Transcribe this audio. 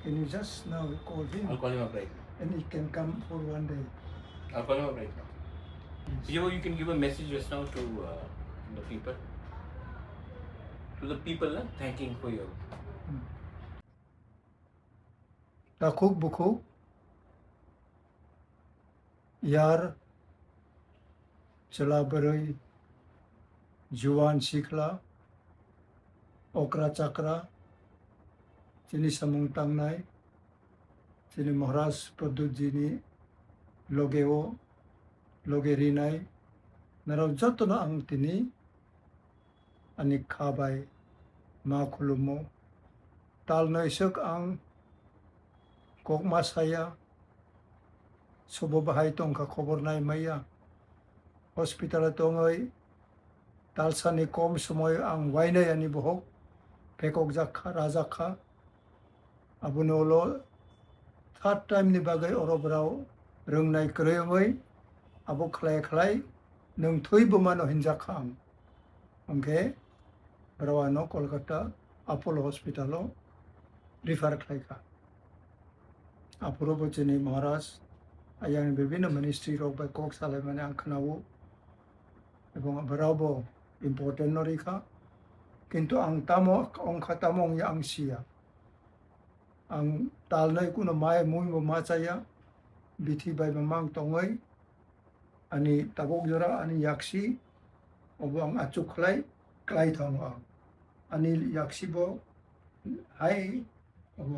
Can you just now call him? I'll call him up right now. And he can come for one day. I'll call him up right now. Yes. You can give a message just now to the people. To the people, thanking for your. Takuk buku. Yar चला बरई जुवान सिखला ओकरा चक्रा चिनी समूंग टांगनाय चिनी महाराज प्रद्युत जीनी लोगेओ लोगे रिनाय नराव जतन आं तिनी अनि खाबाय मा खुलुमो ताल नैसक आं कक मासाया सबो बाहाय तंका खबर नाय मैया हस्पिटाल दङै तालसानि कम समय आं वायनाय आनि बहक पेकक जाखा राजाखा आबुनोल थार्ड टाइमनि बागै अरबराव रोंनाय गोरोङै आबो खलाय खलाय नों थैबो मानो हिनजाखा आं ओंखे रावानो कलकाता अपोलो हस्पिटालाव रिफार खालायखा आपुरो बचेनि महाराज आयां विभिन्न मिनिस्ट्री रक बाय कक सालाय माने आं खोनावो এবং रावबो इम्पोर्टेन्ट नरिखा किन्तु आं तामो अंखा तामों या आं सिया आं तालनाय कुनो माय मुइबो मा चाया बिथि बाय मांग तङै अनि ताबक जरा अनि याक्सी अब आं आचुखलाय क्लाय थाङो आं अनि याक्सीबो हाय अब